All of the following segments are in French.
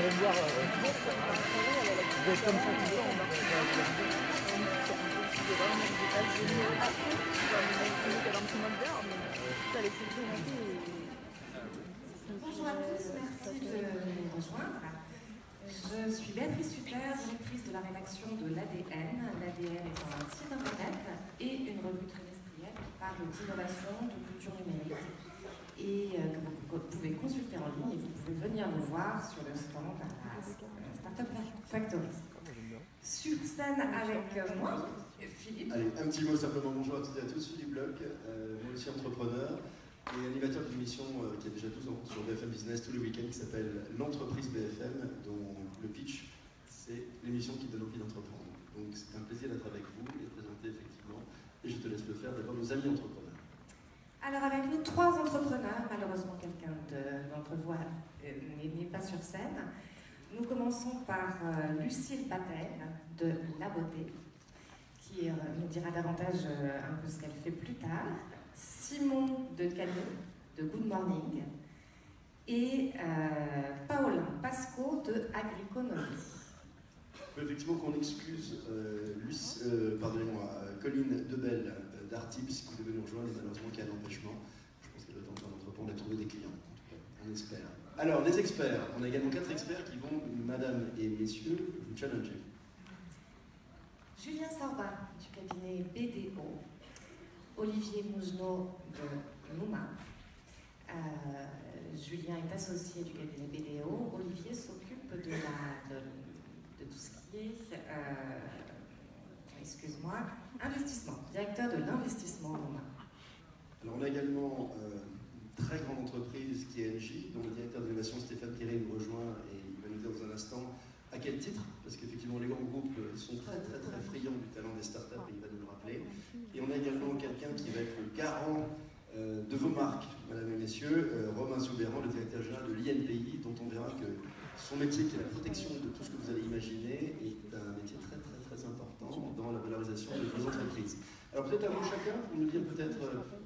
Bonjour à tous, merci de nous rejoindre. Je suis Béatrice Hutter, directrice de la rédaction de l'ADN. L'ADN est un site internet et une revue trimestrielle qui parle d'innovation, de culture numérique et que vous pouvez consulter en ligne et vous pouvez venir nous voir sur le stand à la Startup Factory. Sur scène avec moi, Philippe. Allez, un petit mot simplement. Bonjour à toutes et à tous, Philippe Bloch, moi aussi entrepreneur et animateur d'une émission qui a déjà 12 ans sur BFM Business tous les week-ends qui s'appelle l'entreprise BFM, dont le pitch, c'est l'émission qui donne envie d'entreprendre. Donc c'est un plaisir d'être avec vous et de présenter effectivement, et je te laisse le faire, d'abord nos amis entrepreneurs. Alors avec nous, 3 entrepreneurs, malheureusement quelqu'un d'entre vous n'est pas sur scène. Nous commençons par Lucille Patel de La Beauté, qui nous dira davantage un peu ce qu'elle fait plus tard. Simon de Cano de Good Morning et Paulin Pasco de Agriconomie. Effectivement, qu'on excuse Colline Debelle d'Artips qui devait nous rejoindre et malheureusement qui a un empêchement. Je pense qu'elle doit être en train d'entreprendre à trouver des clients, en tout cas, on espère. Alors, les experts, on a également 4 experts qui vont, madame et messieurs, vous challenger. Julien Sorbin du cabinet BDO, Olivier Mougenot de Nouma. Julien est associé du cabinet BDO. Olivier s'occupe de tout ce qui est, investissement, directeur de l'investissement en Nouma. Alors on a également une très grande entreprise qui est NJ, dont le directeur d'innovation Stéphane Thierry nous rejoint et il va nous dire dans un instant à quel titre, parce qu'effectivement les grands groupes sont très friands du talent des startups et il va nous le rappeler. Et on a également quelqu'un qui va être le garant de vos marques, mesdames et messieurs, Romain Soubéran, le directeur général de l'INPI, dont on verra que son métier, qui est la protection de tout ce que vous allez imaginer, est un métier très important dans la valorisation de vos entreprises. Alors peut-être à vous chacun, pour nous dire peut-être,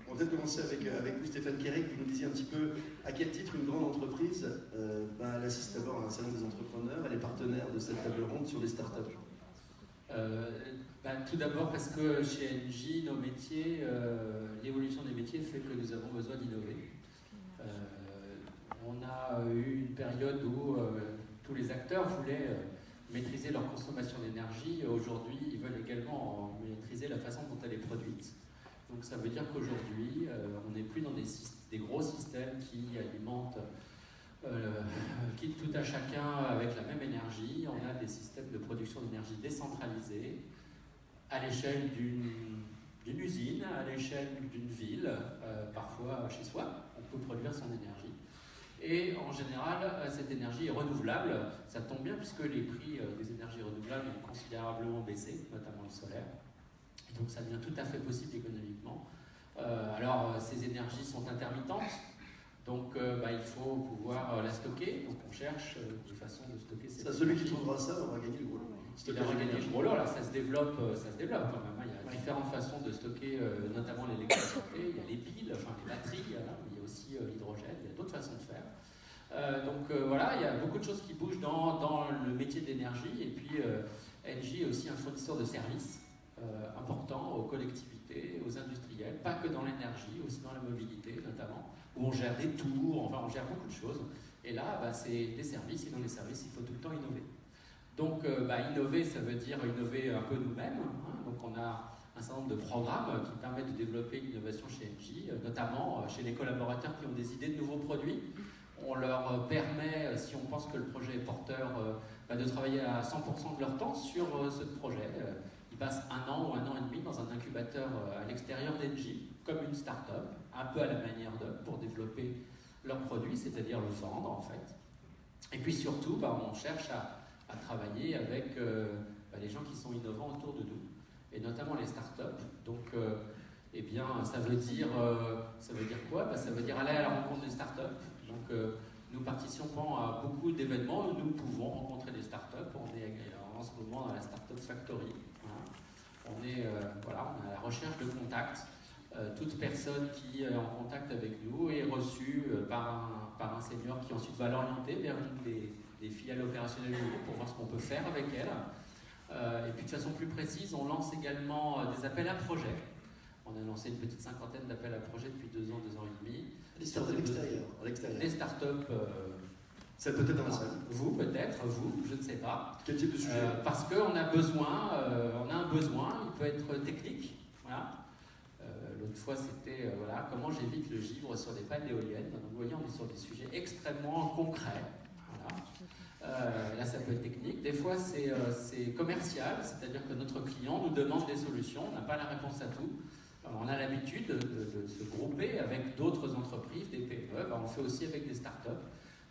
on va peut-être commencer avec vous Stéphane Thierry, que vous nous disiez un petit peu à quel titre une grande entreprise, elle assiste d'abord à un salon des entrepreneurs, elle est partenaire de cette table ronde sur les startups. Tout d'abord parce que chez NJ, nos métiers, l'évolution des métiers fait que nous avons besoin d'innover. On a eu une période où tous les acteurs voulaient maîtriser leur consommation d'énergie. Aujourd'hui, ils veulent également maîtriser la façon dont elle est produite. Donc ça veut dire qu'aujourd'hui, on n'est plus dans des gros systèmes qui alimentent tout à chacun avec la même énergie. On a des systèmes de production d'énergie décentralisés à l'échelle d'une usine, à l'échelle d'une ville, parfois chez soi. On peut produire son énergie. Et en général, cette énergie est renouvelable. Ça tombe bien puisque les prix des énergies renouvelables ont considérablement baissé, notamment le solaire. Et donc ça devient tout à fait possible économiquement. Alors ces énergies sont intermittentes. Donc il faut pouvoir la stocker, donc on cherche des façons de stocker cette énergie. Celui qui trouvera ça aura gagné le gros lot. Il aura gagné le gros lot, là ça se développe quand même. Il y a différentes façons de stocker notamment l'électricité, il y a les piles, enfin les batteries, il y a aussi l'hydrogène, il y a d'autres façons de faire. Voilà, il y a beaucoup de choses qui bougent dans le métier d'énergie et puis NJ est aussi un fournisseur de services important aux collectivités, aux industriels, pas que dans l'énergie, aussi dans la mobilité notamment, où on gère des tours, enfin on gère beaucoup de choses. Et là, c'est des services, et dans les services, il faut tout le temps innover. Donc innover, ça veut dire innover un peu nous-mêmes. Donc on a un certain nombre de programmes qui permettent de développer l'innovation chez NJ, notamment chez les collaborateurs qui ont des idées de nouveaux produits. On leur permet, si on pense que le projet est porteur, de travailler à 100% de leur temps sur ce projet. Ils passent 1 an ou 1 an et demi dans un incubateur à l'extérieur d'NJ, comme une start-up, un peu à la manière d'eux, pour développer leur produit, c'est-à-dire le vendre en fait. Et puis surtout, on cherche à travailler avec les gens qui sont innovants autour de nous, et notamment les start-up. Donc, ça veut dire quoi? Ça veut dire aller à la rencontre des start-up. Donc, nous participons à beaucoup d'événements où nous pouvons rencontrer des start-up. On est en ce moment dans la Startup Factory. On est à la recherche de contacts. Toute personne qui est en contact avec nous est reçue par un senior qui ensuite va l'orienter vers une des des filiales opérationnelles pour voir ce qu'on peut faire avec elles. Et puis de façon plus précise, on lance également des appels à projets. On a lancé une petite cinquantaine d'appels à projets depuis 2 ans, 2 ans et demi. Des startups à l'extérieur. Des startups. Ça peut être dans la salle. Vous, peut-être, vous, je ne sais pas. Quel type de sujet? Parce qu'on a besoin, on a un besoin, il peut être technique. Voilà. L'autre fois, c'était voilà, comment j'évite le givre sur des pannes éoliennes. Donc, vous voyez, on est sur des sujets extrêmement concrets. Voilà. Là, ça peut être technique. Des fois, c'est commercial, c'est-à-dire que notre client nous demande des solutions, on n'a pas la réponse à tout. On a l'habitude de se grouper avec d'autres entreprises, des PME. On le fait aussi avec des startups.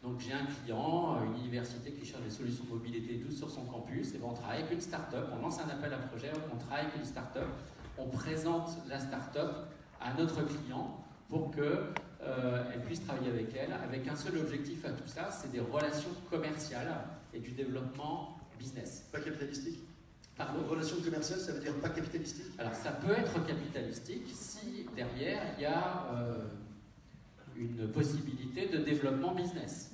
Donc j'ai un client, une université qui cherche des solutions de mobilité tous sur son campus, et ben on travaille avec une start-up, on lance un appel à projet, on travaille avec une start-up, on présente la start-up à notre client pour qu'elle puisse travailler avec elle, avec un seul objectif à tout ça, c'est des relations commerciales et du développement business. Pas capitalistique? Pardon? Relation commerciale, ça veut dire pas capitalistique? Alors ça peut être capitalistique si derrière il y a une possibilité de développement business.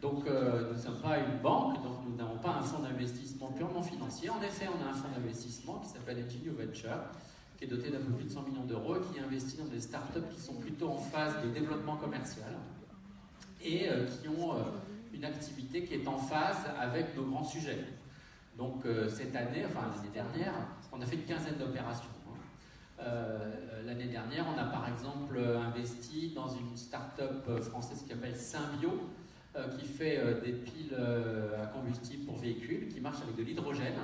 Donc nous ne sommes pas une banque, donc nous n'avons pas un fonds d'investissement purement financier. En effet, on a un fonds d'investissement qui s'appelle Engine New Venture, qui est doté d'un peu plus de 100 millions d'euros et qui investit dans des startups qui sont plutôt en phase de développement commercial et qui ont une activité qui est en phase avec nos grands sujets. Donc cette année, enfin l'année dernière, on a fait une quinzaine d'opérations. L'année dernière, on a par exemple investi dans une start-up française qui s'appelle Symbio, qui fait des piles à combustible pour véhicules, qui marche avec de l'hydrogène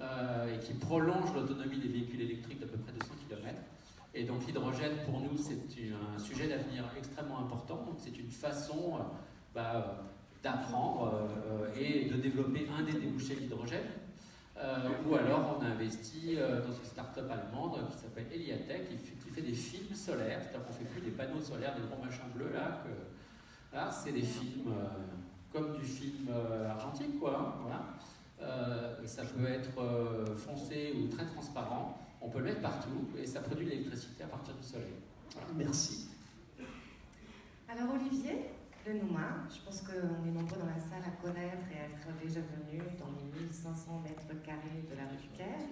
et qui prolonge l'autonomie des véhicules électriques d'à peu près 200 km. Et donc l'hydrogène, pour nous, c'est un sujet d'avenir extrêmement important. Donc c'est une façon d'apprendre et de développer un des débouchés de l'hydrogène. Ou alors on a investi dans une start-up allemande qui s'appelle Eliatech, qui fait des films solaires, c'est-à-dire qu'on ne fait plus des panneaux solaires, des gros machins bleus là, là c'est des films comme du film argentique quoi, hein, voilà. Ça peut être foncé ou très transparent, on peut le mettre partout et ça produit de l'électricité à partir du soleil. Voilà. Merci. Alors Olivier, le Nouma, je pense qu'on est nombreux dans la salle à connaître et à être déjà venus dans les 1500 mètres carrés de la rue du Caire.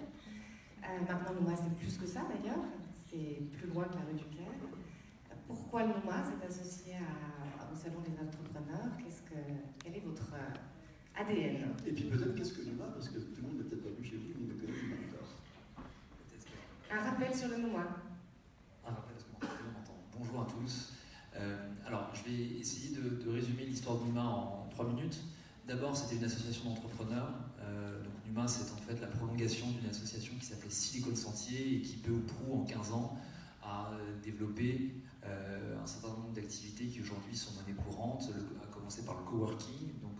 Maintenant, Nouma, c'est plus que ça d'ailleurs, c'est plus loin que la rue du Caire. Pourquoi le Nouma s'est associé au Salon des entrepreneurs? Quel est votre ADN? Et puis peut-être qu'est-ce que Nouma, parce que tout le monde n'est peut-être pas venu chez vous, ni ne connaît Nouma encore. Un rappel sur le Nouma. Un rappel, parce qu'on m'entend. Bonjour à tous. Alors, je vais essayer de résumer l'histoire de Numa en 3 minutes. D'abord, c'était une association d'entrepreneurs. Donc, Numa, c'est en fait la prolongation d'une association qui s'appelait Silicon Sentier et qui, peu ou prou, en 15 ans, a développé un certain nombre d'activités qui aujourd'hui sont monnaie courante, à commencer par le coworking. Donc,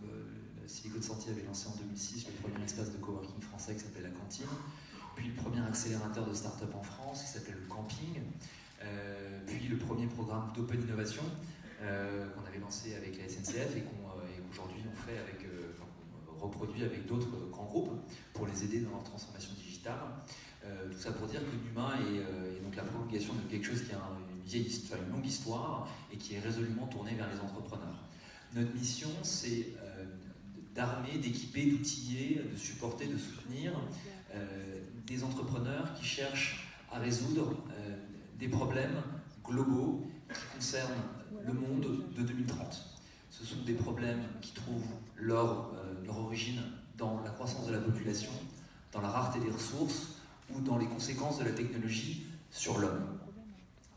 Silicon Sentier avait lancé en 2006 le premier espace de coworking français qui s'appelait La Cantine, puis le premier accélérateur de start-up en France qui s'appelait le Camping. Puis le premier programme d'Open Innovation qu'on avait lancé avec la SNCF et qu'aujourd'hui on fait avec, on reproduit avec d'autres grands groupes pour les aider dans leur transformation digitale. Tout ça pour dire que Numa est donc la prolongation de quelque chose qui a une longue histoire et qui est résolument tourné vers les entrepreneurs. Notre mission, c'est d'armer, d'équiper, d'outiller, de supporter, de soutenir des entrepreneurs qui cherchent à résoudre des problèmes globaux qui concernent le monde de 2030. Ce sont des problèmes qui trouvent leur origine dans la croissance de la population, dans la rareté des ressources ou dans les conséquences de la technologie sur l'homme.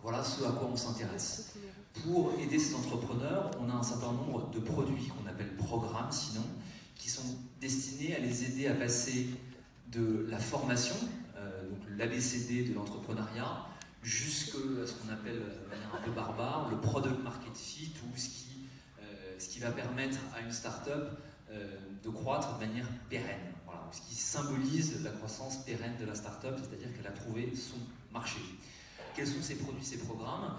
Voilà ce à quoi on s'intéresse. Pour aider ces entrepreneurs, on a un certain nombre de produits qu'on appelle programmes, sinon, qui sont destinés à les aider à passer de la formation, donc l'ABCD de l'entrepreneuriat, jusqu'à ce qu'on appelle de manière un peu barbare le product market fit, ou ce qui va permettre à une start-up de croître de manière pérenne. Voilà, ce qui symbolise la croissance pérenne de la start-up, c'est-à-dire qu'elle a trouvé son marché. Quels sont ces produits, ces programmes?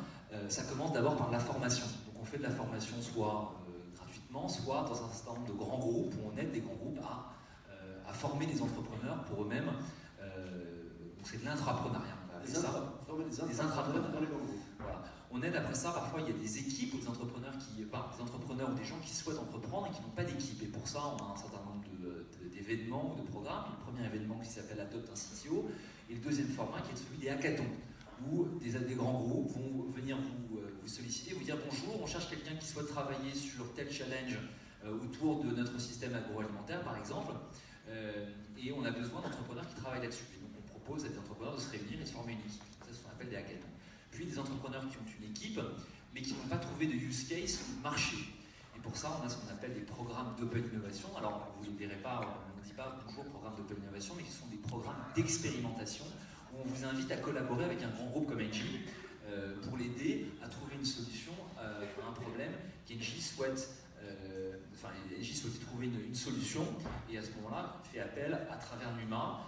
Ça commence d'abord par la formation. Donc on fait de la formation soit gratuitement, soit dans un certain nombre de grands groupes, où on aide des grands groupes à former des entrepreneurs pour eux-mêmes. Donc c'est de l'intrapreneuriat. Des intrapreneurs. Voilà. On aide après ça, parfois il y a des équipes ou des entrepreneurs, des entrepreneurs ou des gens qui souhaitent entreprendre et qui n'ont pas d'équipe. Et pour ça, on a un certain nombre d'événements ou de programmes. Le premier événement qui s'appelle Adopt un CTO, et le deuxième format qui est celui des hackathons, où des grands groupes vont venir vous solliciter, vous dire bonjour, on cherche quelqu'un qui souhaite travailler sur tel challenge autour de notre système agroalimentaire par exemple, et on a besoin d'entrepreneurs qui travaillent là-dessus. Et donc on propose à des entrepreneurs de se réunir et de former une équipe. Ça, c'est ce qu'on appelle des hackathons. Puis des entrepreneurs qui ont une équipe, mais qui n'ont pas trouvé de use case ou de marché. Et pour ça, on a ce qu'on appelle des programmes d'open innovation. Alors, vous ne verrez pas, on ne dit pas toujours programme d'open innovation, mais ce sont des programmes d'expérimentation où on vous invite à collaborer avec un grand groupe comme Engie pour l'aider à trouver une solution à un problème qu'Engie souhaite. Engie souhaitait trouver une solution, et à ce moment-là, fait appel à travers Numa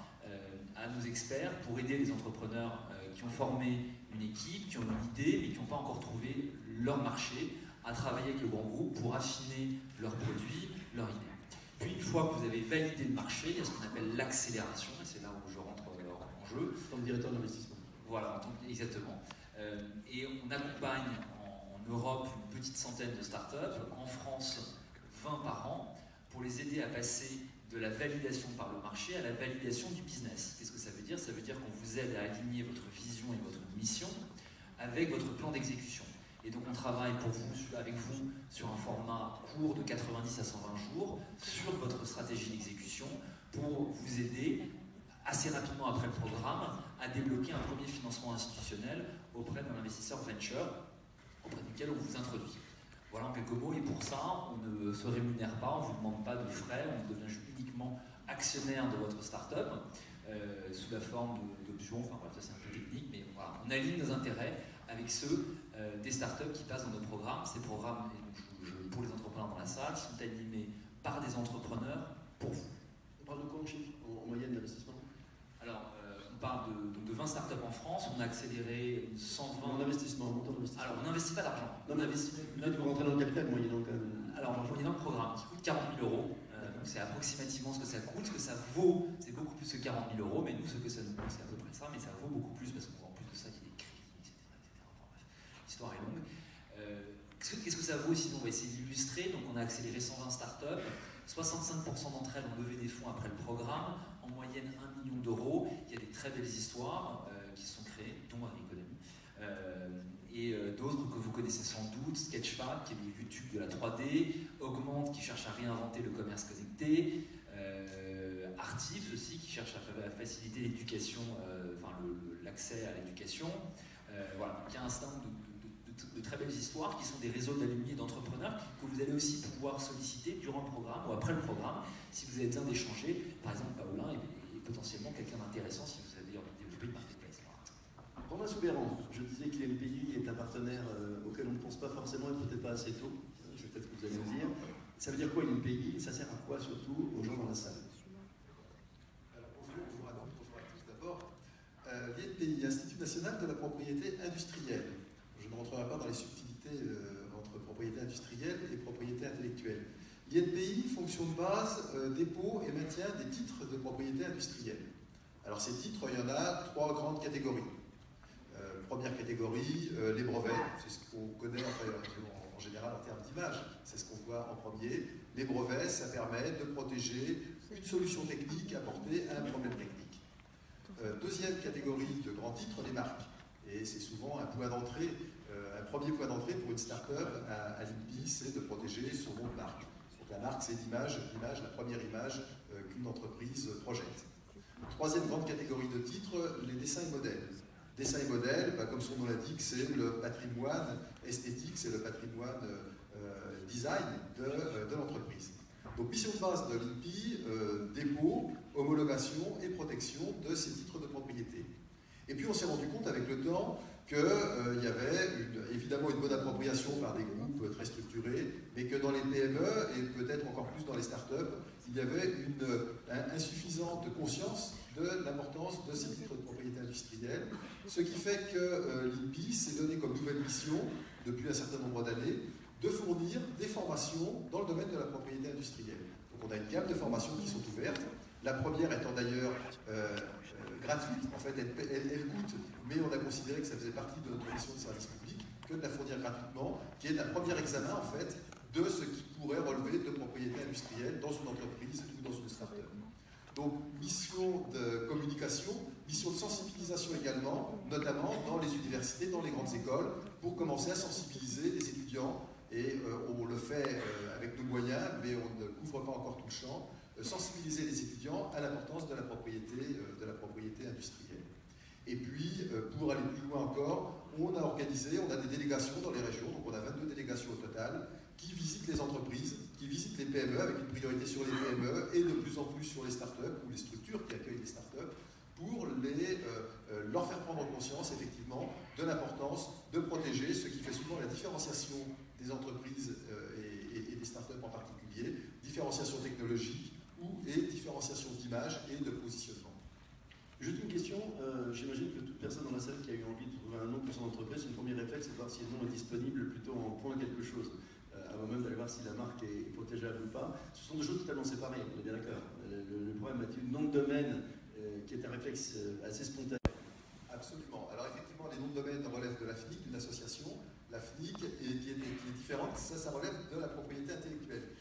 à nos experts pour aider les entrepreneurs qui ont formé une équipe, qui ont une idée, mais qui n'ont pas encore trouvé leur marché, à travailler avec le grand groupe pour affiner leurs produits, leur idée. Puis une fois que vous avez validé le marché, il y a ce qu'on appelle l'accélération, et c'est là où je rentre en jeu. Comme directeur d'investissement. Voilà, exactement. Et on accompagne en Europe une petite centaine de startups, en France 20 par an, pour les aider à passer de la validation par le marché à la validation du business. Qu'est-ce que ça veut dire? Ça veut dire qu'on vous aide à aligner votre vision et votre mission avec votre plan d'exécution. Et donc on travaille avec vous sur un format court de 90 à 120 jours sur votre stratégie d'exécution pour vous aider assez rapidement après le programme à débloquer un premier financement institutionnel auprès d'un investisseur venture auprès duquel on vous introduit. Voilà en quelques mots, et pour ça, on ne se rémunère pas, on ne vous demande pas de frais, on devient uniquement actionnaire de votre start-up sous la forme d'options, enfin bref, ça c'est un peu technique, mais voilà, on aligne nos intérêts avec ceux des startups qui passent dans nos programmes. Ces programmes, pour les entrepreneurs dans la salle, sont animés par des entrepreneurs pour vous. On parle de quoi en chiffre, en moyenne d'investissement? Alors, on parle de 20 startups en France, on a accéléré 120... En investissement, montant d'investissement. Alors, on n'investit pas d'argent. Non, mais là, tu vas rentrer dans le capital moyennant quand même. Alors, moyennant le programme qui coûte 40 000 euros. Donc, c'est approximativement ce que ça coûte. Ce que ça vaut, c'est beaucoup plus que 40 000 euros, mais nous, ce que ça nous coûte, c'est à peu près ça, mais ça vaut beaucoup plus parce qu'en plus de ça, il y a des crédits, etc. Enfin, bref, l'histoire est longue. Qu'est-ce que ça vaut? Sinon, on va essayer d'illustrer. Donc, on a accéléré 120 startups. 65% d'entre elles ont levé des fonds après le programme, en moyenne 1 million d'euros. Il y a des très belles histoires qui sont créées, dont Agriconomie, et d'autres que vous connaissez sans doute, Sketchfab, qui est le YouTube de la 3D, Augmente, qui cherche à réinventer le commerce connecté, Artives aussi, qui cherche à faciliter l'éducation, l'accès à l'éducation. Voilà, il y a un certain nombre de très belles histoires qui sont des réseaux d'alumni et d'entrepreneurs que vous allez aussi pouvoir solliciter durant le programme ou après le programme si vous avez besoin d'échanger. Par exemple, Paolin est potentiellement quelqu'un d'intéressant si vous avez envie de développer une marketplace. Romain Soubéran, je disais qu'il l'NPI est un partenaire auquel on ne pense pas forcément et peut-être pas assez tôt. Je vais peut-être que vous allez me dire. Ça veut dire quoi l'NPI? Ça sert à quoi surtout aux gens dans la salle? Alors bonjour à tous d'abord. L'INPI, Institut National de la Propriété Industrielle. Je ne rentrerai pas dans les subtilités entre propriété industrielle et propriété intellectuelle. L'INPI, fonction de base, dépôt et maintien des titres de propriété industrielle. Alors ces titres, il y en a 3 grandes catégories. Première catégorie, les brevets, c'est ce qu'on connaît en général en termes d'image, c'est ce qu'on voit en premier. Les brevets, ça permet de protéger une solution technique apportée à un problème technique. Deuxième catégorie de grands titres, les marques. Et c'est souvent un point d'entrée, un premier point d'entrée pour une start-up à l'INPI, c'est de protéger son nom de marque. Donc la marque, c'est l'image, la première image qu'une entreprise projette. Troisième grande catégorie de titres, les dessins et modèles. Dessins et modèles, comme son nom l'indique, c'est le patrimoine esthétique, c'est le patrimoine design de l'entreprise. Donc mission de base de l'INPI, dépôt, homologation et protection de ces titres de propriété. Et puis on s'est rendu compte avec le temps qu'il y avait évidemment une bonne appropriation par des groupes très structurés, mais que dans les PME, et peut-être encore plus dans les startups, il y avait une insuffisante conscience de l'importance de ces titres de propriété industrielle, ce qui fait que l'INPI s'est donné comme nouvelle mission, depuis un certain nombre d'années, de fournir des formations dans le domaine de la propriété industrielle. Donc on a une gamme de formations qui sont ouvertes, la première étant d'ailleurs gratuite, en fait elle coûte, mais on a considéré que ça faisait partie de notre mission de service public que de pratiquement, qui est un premier examen en fait de ce qui pourrait relever de propriété industrielle dans une entreprise ou dans une start-up. Donc, mission de communication, mission de sensibilisation également, notamment dans les universités, dans les grandes écoles, pour commencer à sensibiliser les étudiants. Et on le fait avec nos moyens, mais on ne couvre pas encore tout le champ. Sensibiliser les étudiants à l'importance de la propriété industrielle. Et puis, pour aller plus loin encore, on a des délégations dans les régions, donc on a 22 délégations au total, qui visitent les entreprises, qui visitent les PME, avec une priorité sur les PME et de plus en plus sur les startups ou les structures qui accueillent les startups, pour leur faire prendre conscience, effectivement, de l'importance de protéger ce qui fait souvent la différenciation des entreprises et des startups en particulier, différenciation technologique et différenciation d'image et de positionnement. Juste une question, j'imagine que toute personne dans la salle qui a eu envie de trouver un nom pour son entreprise, son premier réflexe, c'est de voir si le nom est disponible plutôt en point quelque chose, avant même d'aller voir si la marque est protégeable ou pas. Ce sont deux choses totalement séparées, on est bien d'accord. Le problème est le nom de domaine, qui est un réflexe assez spontané. Absolument. Alors effectivement, les noms de domaine relèvent de la FNIC, d'une association, la FNIC, et qui est différente, ça relève de la propriété intellectuelle.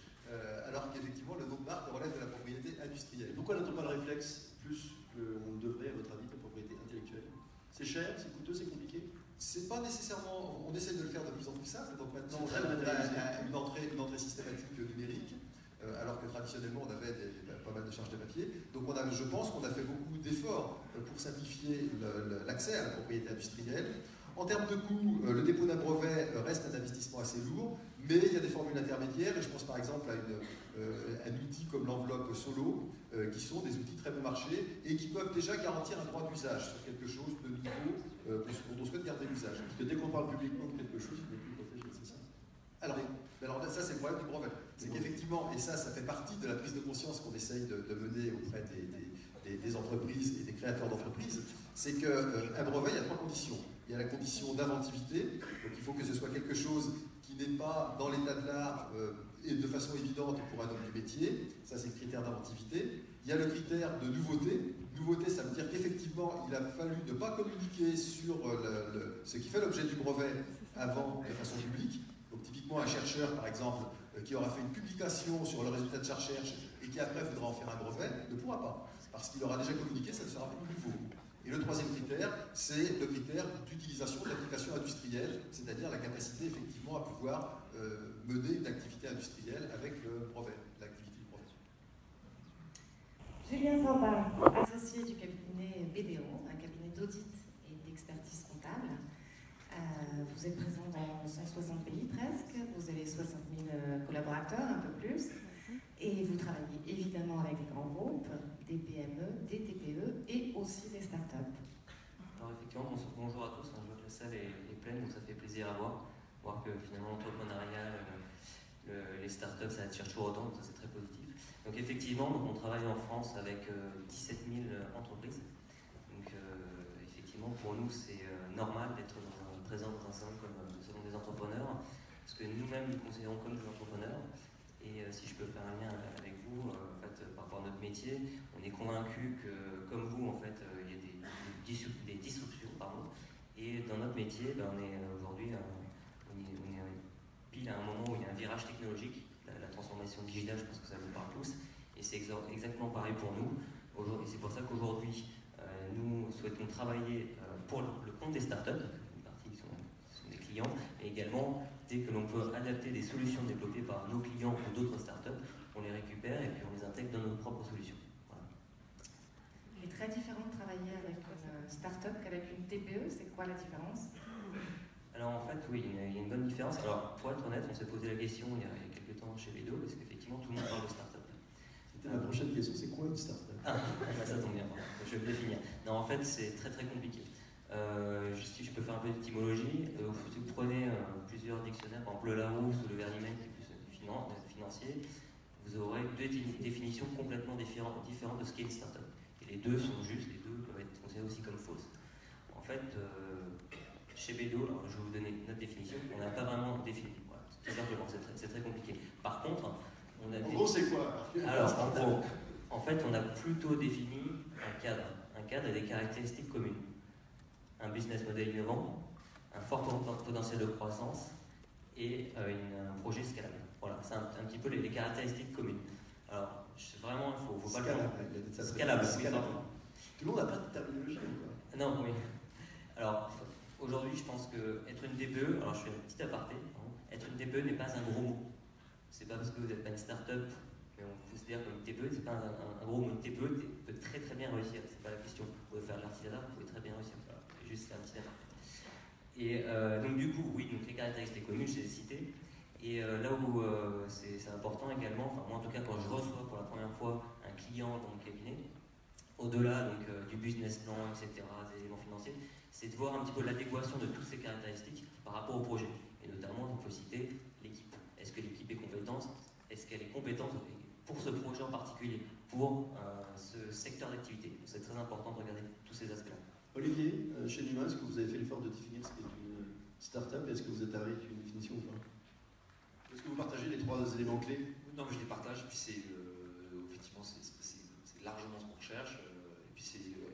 Alors qu'effectivement, le nom de marque relève de la propriété industrielle. Pourquoi n'a-t-on pas le réflexe plus qu'on devrait, à votre avis, de propriété intellectuelle? C'est cher, c'est coûteux, c'est compliqué? C'est pas nécessairement. On essaie de le faire de plus en plus simple. Donc maintenant, on a une entrée systématique numérique, alors que traditionnellement, on avait pas mal de charges de papier. Donc je pense qu'on a fait beaucoup d'efforts pour simplifier l'accès à la propriété industrielle. En termes de coût, le dépôt d'un brevet reste un investissement assez lourd, mais il y a des formules intermédiaires, et je pense par exemple à un outil comme l'enveloppe Solo, qui sont des outils très bon marché et qui peuvent déjà garantir un droit d'usage sur quelque chose de nouveau dont on souhaite garder l'usage. Parce que dès qu'on parle publiquement de quelque chose, il n'est plus protégé, c'est ça? Alors ça, c'est le problème du brevet. C'est qu'effectivement, et ça fait partie de la prise de conscience qu'on essaye de mener auprès des entreprises et des créateurs d'entreprises, c'est qu'un brevet, il y a 3 conditions. Il y a la condition d'inventivité, donc il faut que ce soit quelque chose qui n'est pas dans l'état de l'art et de façon évidente pour un homme du métier. Ça, c'est le critère d'inventivité. Il y a le critère de nouveauté. Nouveauté, ça veut dire qu'effectivement, il a fallu ne pas communiquer sur ce qui fait l'objet du brevet avant de façon publique. Donc typiquement, un chercheur, par exemple, qui aura fait une publication sur le résultat de sa recherche et qui après voudra en faire un brevet, ne pourra pas. Parce qu'il aura déjà communiqué, ça ne sera plus nouveau. Et le troisième critère, c'est le critère d'utilisation d'applications industrielles, c'est-à-dire la capacité effectivement à pouvoir mener une activité industrielle avec le brevet, l'activité du brevet. Julien Samba, associé du cabinet BDO, un cabinet d'audit et d'expertise comptable. Vous êtes présent dans 160 pays presque, vous avez 60 000 collaborateurs, un peu plus, et vous travaillez évidemment avec des grands groupes, des PME, des TPE et aussi des startups. Alors effectivement, bonjour à tous, je vois que la salle est pleine, donc ça fait plaisir à voir que finalement l'entrepreneuriat, les startups, ça attire toujours autant, donc ça c'est très positif. Donc effectivement, on travaille en France avec 17 000 entreprises, donc effectivement pour nous c'est normal d'être présent dans un salon comme le salon des entrepreneurs, parce que nous-mêmes nous considérons comme des entrepreneurs. Et si je peux faire un lien avec vous, en fait, par rapport à notre métier, on est convaincu que, comme vous, en fait, il y a des disruptions, pardon. Et dans notre métier, on est aujourd'hui, on est pile à un moment où il y a un virage technologique, la transformation digitale, je pense que ça vous parle tous. Et c'est exactement pareil pour nous. Et c'est pour ça qu'aujourd'hui, nous souhaitons travailler pour le compte des startups, une partie qui sont des clients, mais également dès que l'on peut adapter des solutions développées par nos clients ou d'autres startups, on les récupère et puis on les intègre dans nos propres solutions. Voilà. Il est très différent de travailler avec une startup qu'avec une TPE, c'est quoi la différence? Alors en fait, oui, il y a une bonne différence. Alors pour être honnête, on s'est posé la question il y a quelques temps chez BDO, parce qu'effectivement tout le monde parle de startup. C'était ma prochaine question, c'est quoi une startup? Ah, ça tombe bien, je vais le définir. Non, en fait, c'est très très compliqué. Si je peux faire un peu d'étymologie, si vous prenez plusieurs dictionnaires, par exemple le Larousse ou le Vernimène qui est plus financier, vous aurez deux définitions complètement différentes de ce qu'est une startup. Et les deux sont justes, les deux peuvent être considérés aussi comme fausses. En fait, chez BDO, alors je vais vous donner notre définition, on n'a pas vraiment défini. Voilà, tout simplement, c'est très compliqué. Par contre, on a. En gros, c'est quoi? Alors, en gros, en fait, on a plutôt défini un cadre avec des caractéristiques communes. Un business model innovant, un fort potentiel de croissance et un projet scalable. Voilà, c'est un petit peu les caractéristiques communes. Alors, vraiment, il faut pas Scalable, le scalable, oui, pardon. Tout le monde n'a pas de terminologie, quoi. Non, oui. Alors, aujourd'hui, je pense que être une TPE, alors je fais un petit aparté, être une TPE n'est pas un gros mot. C'est pas parce que vous n'êtes pas une start-up, mais on peut se dire qu'une TPE, c'est pas un gros mot. Une TPE peut très très bien réussir, c'est pas la question. Vous pouvez faire de l'artisanat, vous pouvez très bien réussir. Voilà. C'est juste un petit aparté. Et donc, du coup, oui, donc les caractéristiques communes, je les ai citées. Et là où c'est important également, enfin moi en tout cas quand je reçois pour la première fois un client dans mon cabinet, au-delà du business plan, etc., des éléments financiers, c'est de voir un petit peu l'adéquation de toutes ces caractéristiques par rapport au projet. Et notamment, on peut citer l'équipe. Est-ce que l'équipe est compétente? Est-ce qu'elle est compétente pour ce projet en particulier, pour ce secteur d'activité? C'est très important de regarder tous ces aspects-là. Olivier, chez Numa, est-ce que vous avez fait l'effort de définir ce qu'est une start-up? Est-ce que vous êtes arrivé avec une définition ou pas? Est-ce que vous partagez les 3 éléments clés? Non, mais je les partage, puis effectivement, c'est largement ce qu'on recherche. Et puis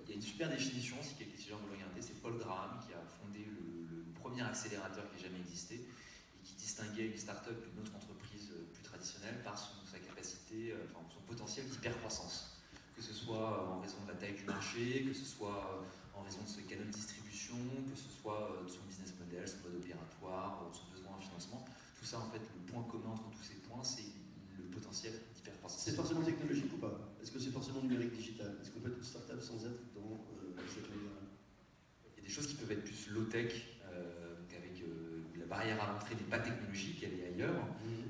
il y a une super définition, si les gens veulent regarder, c'est Paul Graham qui a fondé le premier accélérateur qui ait jamais existé et qui distinguait une start-up d'une autre entreprise plus traditionnelle par sa capacité, son potentiel d'hypercroissance. Que ce soit en raison de la taille du marché, que ce soit en raison de ses canaux de distribution, que ce soit de son business model, son mode opératoire, de son besoin en financement. Tout ça, en fait, le point commun entre tous ces points, c'est le potentiel d'hypercroissance. C'est forcément technologique ou pas? Est-ce que c'est forcément numérique digital? Est-ce qu'on peut être une start-up sans être dans cette manière-là? Il y a des choses qui peuvent être plus low-tech, avec la barrière à l'entrée n'est pas technologique, elle est ailleurs. Mais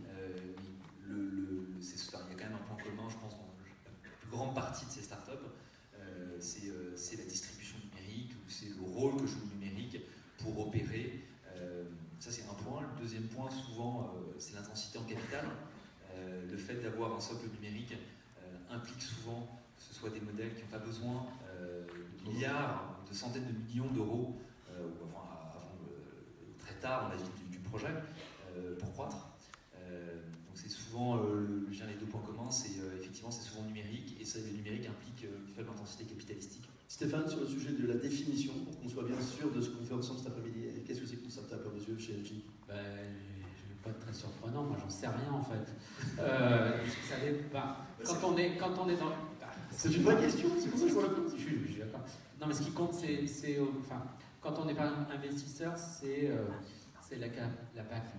il y a quand même un point commun, je pense, dans la plus grande partie de ces start-up, c'est la distribution numérique, ou c'est le rôle que joue le numérique pour opérer. Ça, c'est un point. Le deuxième point, souvent, c'est l'intensité en capital. Le fait d'avoir un socle numérique implique souvent que ce soit des modèles qui n'ont pas besoin de milliards, de centaines de millions d'euros, ou avant très tard dans la vie du projet, pour croître. Donc c'est souvent, les 2 points communs, effectivement c'est souvent numérique, et ça, le numérique implique une faible intensité capitalistique. Stéphane, sur le sujet de la définition, pour qu'on soit bien sûr de ce qu'on fait ensemble cet après-midi, qu'est-ce que c'est qu'une start-up à vos yeux chez LG? Je ne vais pas être très surprenant, moi j'en sais rien en fait. Ça quand on est dans... C'est une vraie question, c'est pour ça que je vous la pose. Je suis d'accord. Non, mais ce qui compte, quand on n'est pas investisseur, c'est la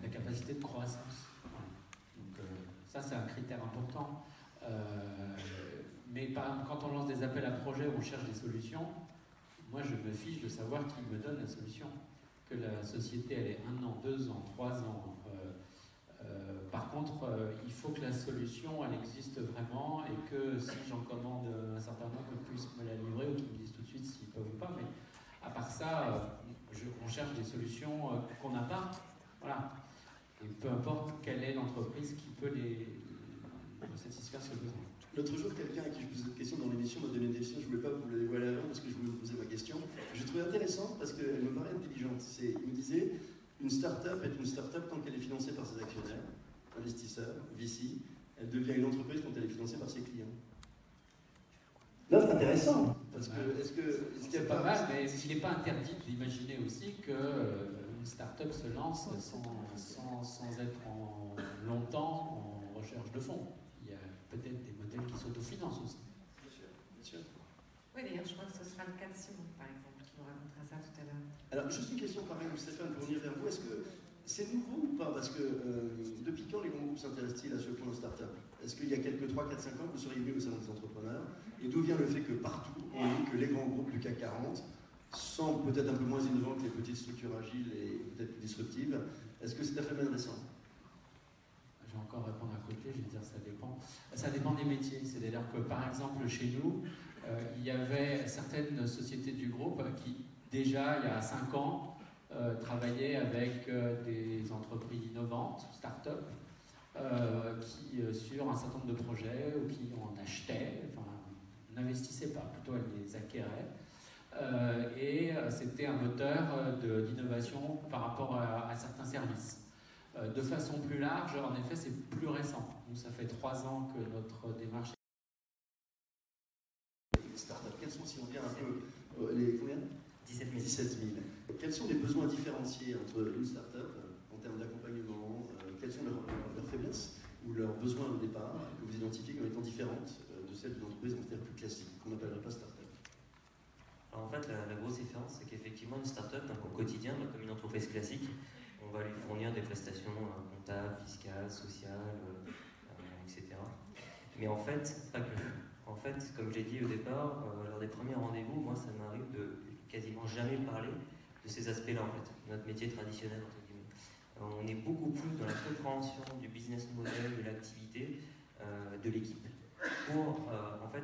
capacité de croissance. Donc ça, c'est un critère important. Mais par exemple, quand on lance des appels à projets où on cherche des solutions, moi je me fiche de savoir qui me donne la solution. Que la société elle ait 1 an, 2 ans, 3 ans. Par contre, il faut que la solution elle existe vraiment et que si j'en commande un certain nombre, ils puissent me la livrer ou qu'ils me disent tout de suite s'ils peuvent ou pas. Mais à part ça, on cherche des solutions qu'on n'a pas. Voilà. Et peu importe quelle est l'entreprise qui peut les satisfaire ce besoin. L'autre jour, quelqu'un à qui je posais cette question dans l'émission m'a donné une définition, je ne voulais pas vous la dévoiler avant parce que je voulais vous poser ma question. Je trouvais intéressante parce qu'elle me paraît intelligente. Il me disait, une start-up est une start-up tant qu'elle est financée par ses actionnaires, investisseurs, VC. Elle devient une entreprise quand elle est financée par ses clients. Là, c'est intéressant. Parce que, est-ce qu'il y a pas mal, mais il n'est pas interdit d'imaginer aussi qu'une start-up se lance sans être longtemps en recherche de fonds. Il y a peut-être des modèles qui s'autofinancent aussi. Bien sûr, bien sûr. Oui, d'ailleurs, je crois que ce sera le cas de Simon, par exemple, qui nous racontera ça tout à l'heure. Alors, juste une question pareille, Stéphane, pour venir vers vous. Est-ce que c'est nouveau ou pas? Parce que depuis quand les grands groupes s'intéressent-ils à ce point de start-up? Est-ce qu'il y a quelques 3, 4, 5 ans, vous seriez venu au salon des entrepreneurs? Et d'où vient le fait que partout, on dit que les grands groupes du CAC 40 semblent peut-être un peu moins innovants que les petites structures agiles et peut-être plus disruptives? Est-ce que c'est un phénomène récent? Je vais encore répondre à côté, je vais dire ça dépend. Ça dépend des métiers. C'est-à-dire que, par exemple, chez nous, il y avait certaines sociétés du groupe qui, déjà, il y a 5 ans, travaillaient avec des entreprises innovantes, start-up, qui, sur un certain nombre de projets, ou qui en achetaient, enfin, n'investissaient pas, plutôt elles les acquéraient. Et c'était un moteur d'innovation par rapport à certains services. De façon plus large, en effet, c'est plus récent. Nous, ça fait 3 ans que notre démarche est... Start-up, quels sont, si on vient un peu, les combien? 17 000. 17 000. Quels sont les besoins différenciés entre une start-up en termes d'accompagnement, sont leurs faiblesses ou leurs besoins au départ, que vous identifiez comme étant différentes de celles d'une entreprise en termes plus classique, qu'on n'appellerait pas start-up? Alors en fait, la grosse différence, c'est qu'effectivement, une start-up, donc au quotidien, comme une entreprise classique, on va lui fournir des prestations comptables, fiscales, sociales, etc. Mais en fait, pas que. En fait, comme j'ai dit au départ, lors des premiers rendez-vous, moi, ça m'arrive de quasiment jamais parler de ces aspects-là, en fait, notre métier traditionnel, entre guillemets. On est beaucoup plus dans la compréhension du business model, de l'activité, de l'équipe, pour, en fait,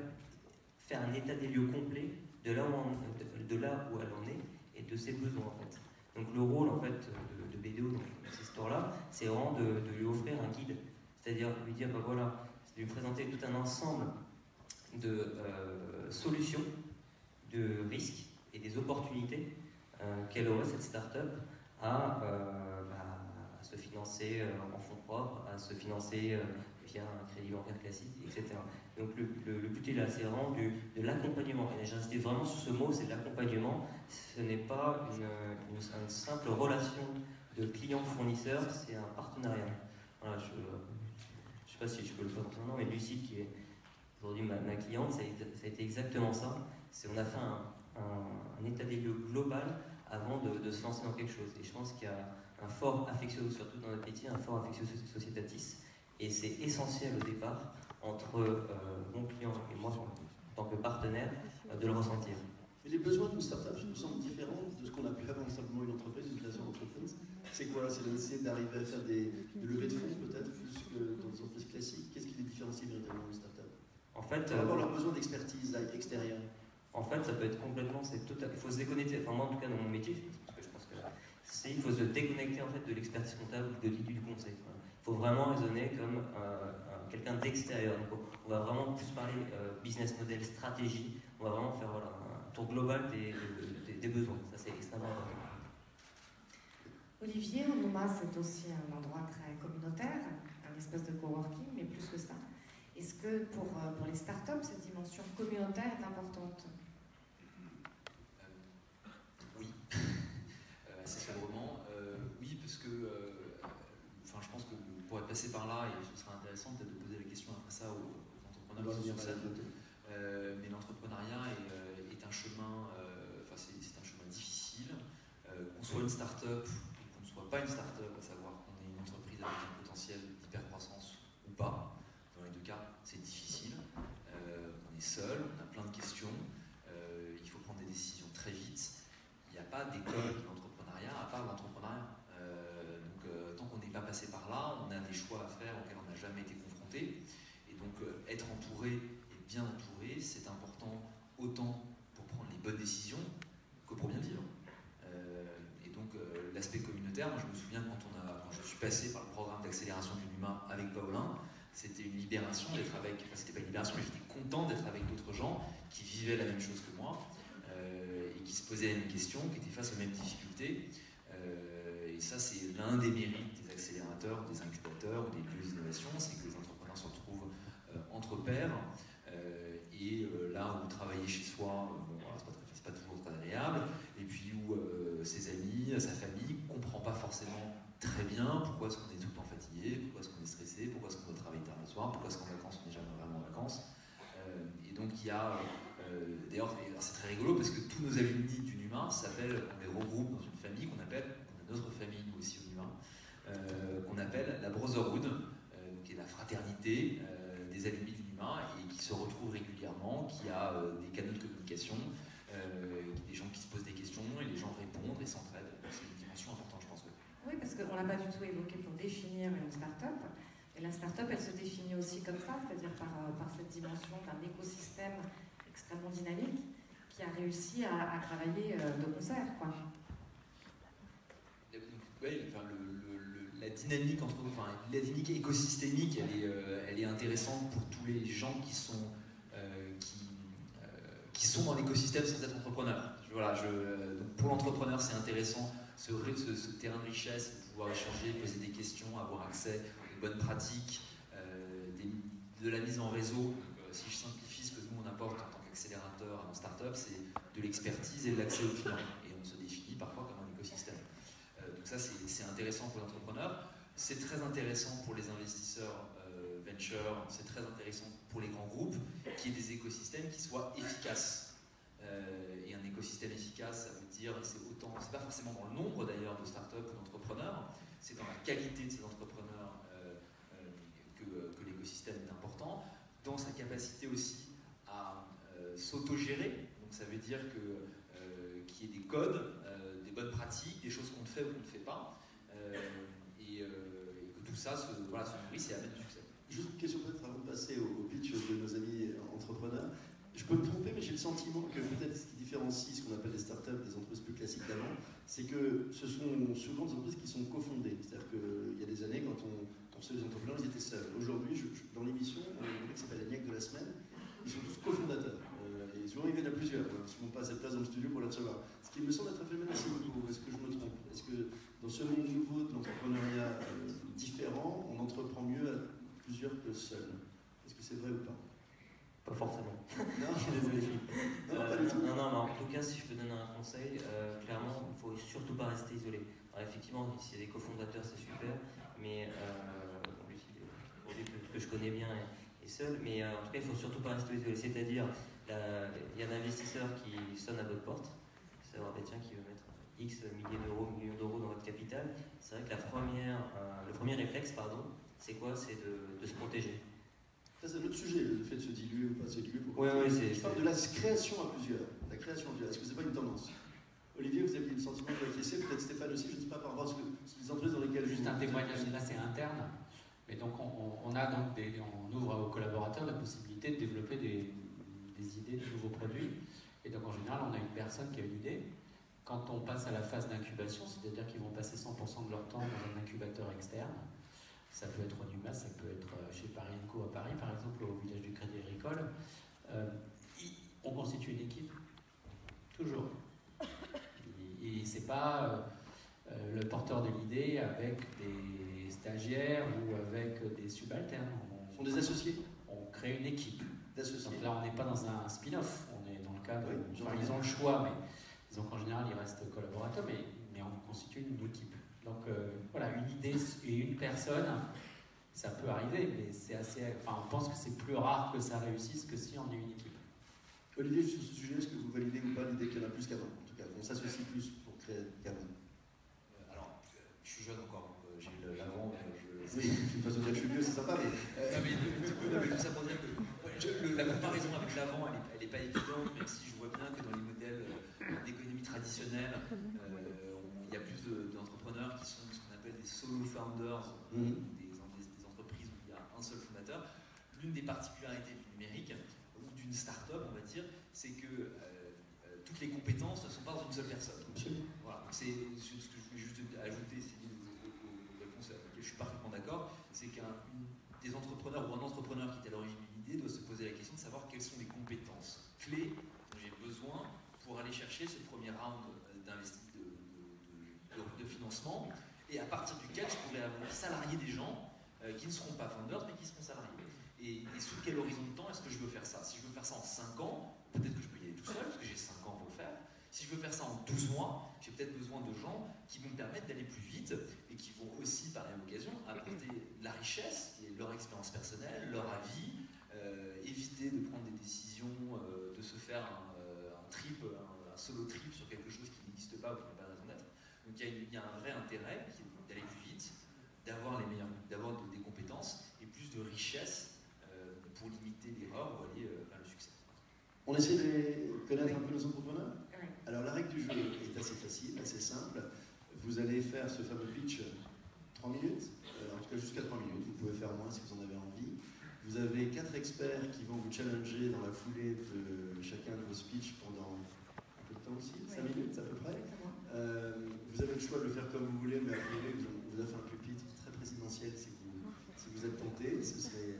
faire un état des lieux complet de là où elle en est et de ses besoins, en fait. Donc le rôle, en fait, de BDO dans cette histoire-là, c'est vraiment de lui offrir un guide, c'est-à-dire lui dire, ben voilà, de lui présenter tout un ensemble de solutions, de risques et des opportunités qu'elle aurait, cette start-up, à se financer en fonds propres, à se financer via un crédit bancaire classique, etc. Donc le but est là, c'est vraiment de l'accompagnement. Et j'ai insisté vraiment sur ce mot, c'est de l'accompagnement. Ce n'est pas une simple relation de client-fournisseur, c'est un partenariat. Voilà, je ne sais pas si je peux le faire maintenant, mais Lucie, qui est aujourd'hui ma cliente, ça a été exactement ça. On a fait un état des lieux global avant de se lancer dans quelque chose. Et je pense qu'il y a un fort affectio, surtout dans notre métier, un fort affectio societatis. Et c'est essentiel au départ, entre mon client et moi, en tant que partenaire, de le ressentir. Mais les besoins d'une start-up nous semblent différents de ce qu'on appelle avant simplement une entreprise, une création d'entreprise. C'est quoi? C'est d'essayer d'arriver à faire des levées de fonds, peut-être, plus que dans des entreprises classiques. Qu'est-ce qui les différencie véritablement d'une start-up? En fait, par rapport à leurs besoins d'expertise extérieure. En fait, ça peut être complètement, il faut se déconnecter, enfin moi en tout cas dans mon métier, parce que je pense que il faut se déconnecter en fait de l'expertise comptable ou de l'audit du conseil. Il faut vraiment raisonner comme quelqu'un d'extérieur. Donc on va vraiment plus parler business model, stratégie, on va vraiment faire un tour global des besoins, ça c'est extrêmement important. Olivier, Onuma, c'est aussi un endroit très communautaire, un espace de coworking, mais plus que ça. Est-ce que pour les startups, cette dimension communautaire est importante? Oui, assez sobrement. Oui, parce que je pense que pour être passé par là, et ce sera intéressant peut-être de poser la question après ça aux entrepreneurs qui sont mais l'entrepreneuriat est un chemin, c'est un chemin difficile. Qu'on soit une start-up ou qu'on ne soit pas une start-up, à savoir qu'on est une entreprise avec un potentiel d'hypercroissance ou pas. Dans les deux cas, c'est difficile. On est seul, on a plein de questions. Il faut prendre des décisions très vite. Il n'y a pas d'école de l'entrepreneuriat à part l'entrepreneuriat. Tant qu'on n'est pas passé par là, on a des choix à faire auxquels on n'a jamais été confronté. Et donc, être entouré et bien entouré, c'est important autant pour prendre les bonnes décisions que pour bien vivre. L'aspect communautaire, moi je me souviens quand je suis passé par le programme d'accélération du humain avec Paulin, c'était une libération d'être avec, c'était pas une libération, mais j'étais content d'être avec d'autres gens qui vivaient la même chose que moi et qui se posaient les mêmes questions, qui étaient face aux mêmes difficultés. Et ça, c'est l'un des mérites des accélérateurs, des incubateurs ou des lieux d'innovation, c'est que les entrepreneurs se retrouvent entre pairs. Là où travailler chez soi, c'est pas toujours très agréable, et puis où ses amis, sa famille ne comprend pas forcément très bien pourquoi est-ce qu'on est tout le temps fatigué, pourquoi est-ce qu'on est stressé, pourquoi est-ce qu'on doit travailler tard le soir, pourquoi est-ce qu'en vacances on n'est jamais vraiment en vacances. Et donc il y a, d'ailleurs c'est très rigolo parce que tous nos alumni du NUMA s'appellent, on les regroupe dans une famille qu'on appelle, on a notre famille nous aussi au NUMA, qu'on appelle la Brotherhood, qui est la fraternité des alumni du NUMA et qui se retrouvent régulièrement, qui a des canaux de communication, des gens qui se posent des questions et les gens répondent et s'entraident. C'est une dimension importante, je pense. Oui, parce qu'on ne l'a pas du tout évoqué pour définir une start-up. Et la start-up, elle se définit aussi comme ça, c'est-à-dire par cette dimension d'un écosystème extrêmement dynamique qui a réussi à travailler de concert, quoi. Oui, la dynamique écosystémique, elle est intéressante pour tous les gens qui sont dans l'écosystème sans être entrepreneurs. Donc pour l'entrepreneur, c'est intéressant ce terrain de richesse, de pouvoir échanger, poser des questions, avoir accès aux bonnes pratiques, de la mise en réseau. Donc, si je simplifie ce que nous on apporte en tant qu'accélérateur à nos startups, c'est de l'expertise et de l'accès aux clients. Et on se définit parfois comme un écosystème. Donc ça, c'est intéressant pour l'entrepreneur. c'est très intéressant pour les investisseurs venture, c'est très intéressant pour les grands groupes, qu'il y ait des écosystèmes qui soient efficaces. Et un écosystème efficace, ça veut dire, c'est pas forcément dans le nombre d'ailleurs de startups ou d'entrepreneurs, c'est dans la qualité de ces entrepreneurs que l'écosystème est important, dans sa capacité aussi à s'autogérer. Donc ça veut dire qu'il y ait des codes, des bonnes pratiques, des choses qu'on fait ou qu'on ne fait pas, et que tout ça se nourrisse et amène du succès. Juste une question peut-être avant de passer au pitch de nos amis entrepreneurs. Je peux me tromper, mais j'ai le sentiment que peut-être ce qui différencie ce qu'on appelle les startups des entreprises plus classiques d'avant, c'est que ce sont souvent des entreprises qui sont cofondées. C'est-à-dire qu'il y a des années, quand on faisait les entrepreneurs, ils étaient seuls. Aujourd'hui, dans l'émission, on a une rubrique qui s'appelle la niaque de la semaine, ils sont tous cofondateurs. Et souvent, ils viennent à plusieurs. On n'a absolument pas cette place dans le studio pour les recevoir. Ce qui me semble être un phénomène assez nouveau. Est-ce que je me trompe? Est-ce que dans ce monde nouveau de l'entrepreneuriat différent, on entreprend mieux à plusieurs que seul? Est-ce que c'est vrai ou pas? Pas forcément. Non, Je suis désolé. pas du tout. Non, mais en tout cas, si je peux donner un conseil, clairement, il ne faut surtout pas rester isolé. Alors, effectivement, s'il y a des cofondateurs, c'est super, mais que je connais bien est seul, mais en tout cas, il ne faut surtout pas rester isolé. C'est-à-dire, il y a un investisseur qui sonne à votre porte, savoir, tiens, qui veut mettre X millions d'euros dans votre capital. C'est vrai que le premier réflexe, c'est quoi? C'est de se protéger. Ça, c'est un autre sujet, le fait de se diluer ou pas se diluer. Oui, je parle de la création à plusieurs. La création à plusieurs. Est-ce que c'est pas une tendance? Olivier, vous avez le sentiment de l'acquiescer, peut-être Stéphane aussi, je ne sais pas par rapport à les entreprises dans lesquelles... Juste un témoignage, là c'est interne. Mais donc on ouvre aux collaborateurs la possibilité de développer des idées de nouveaux produits. Et donc en général, on a une personne qui a une idée. Quand on passe à la phase d'incubation, c'est-à-dire qu'ils vont passer 100% de leur temps dans un incubateur externe, ça peut être au NUMAS, ça peut être chez Paris & Co à Paris, par exemple, au village du Crédit Agricole. On constitue une équipe, toujours. Et c'est pas le porteur de l'idée avec des stagiaires ou avec des subalternes. Ce sont des associés. On crée une équipe d'associés. Donc là, on n'est pas dans un spin-off, on est dans le cadre. Oui, enfin, ils ont le choix, mais disons qu'en général, ils restent collaborateurs, mais on constitue une équipe. Donc voilà, une idée et une personne, ça peut arriver, mais c'est assez. Enfin, on pense que c'est plus rare que ça réussisse que si on est une équipe. Olivier, sur ce sujet, est-ce que vous validez ou pas l'idée qu'il y en a plus qu'avant? En tout cas, on s'associe plus pour créer qu'avant. Alors, je suis jeune encore, donc j'ai l'avant. Oui, une façon de dire que je suis vieux, c'est sympa, mais. tout ça pour dire que la comparaison avec l'avant, elle n'est pas évidente, même si je vois bien que dans les modèles d'économie traditionnelle, il y a plus d'entrepreneurs qui sont ce qu'on appelle des solo founders, des entreprises où il y a un seul fondateur. L'une des particularités du numérique, ou d'une start-up, on va dire, c'est que toutes les compétences ne sont pas dans une seule personne. Voilà. C'est ce que je voulais juste ajouter, c'est aux réponses à laquelle je suis parfaitement d'accord, c'est des entrepreneurs ou un entrepreneur qui est à l'origine d'une idée doit se poser la question de savoir quelles sont les compétences clés dont j'ai besoin pour aller chercher ce premier round de financement, et à partir duquel je pourrais avoir salarié des gens qui ne seront pas founders mais qui seront salariés. Et sous quel horizon de temps est-ce que je veux faire ça? Si je veux faire ça en 5 ans, peut-être que je peux y aller tout seul, parce que j'ai 5 ans pour le faire. Si je veux faire ça en 12 mois, j'ai peut-être besoin de gens qui vont me permettre d'aller plus vite et qui vont aussi, par la même occasion, apporter de la richesse, et leur expérience personnelle, leur avis, éviter de prendre des décisions, de se faire un solo trip sur quelque chose qui n'existe pas ou qui n'a pas de raison d'être. Donc il y a un vrai intérêt d'aller plus vite, d'avoir des compétences et plus de richesse pour limiter l'erreur ou aller vers le succès. On essaie de connaître un peu nos entrepreneurs. Oui. Alors la règle du jeu est assez facile, assez simple. Vous allez faire ce fameux pitch 3 minutes, en tout cas jusqu'à 3 minutes. Vous pouvez faire moins si vous en avez envie. Vous avez 4 experts qui vont vous challenger dans la foulée de chacun de vos speeches pendant un peu de temps aussi, 5 minutes à peu près. Vous avez le choix de le faire comme vous voulez, mais a priori, on vous a fait un pupitre très présidentiel si vous êtes tenté. Ce serait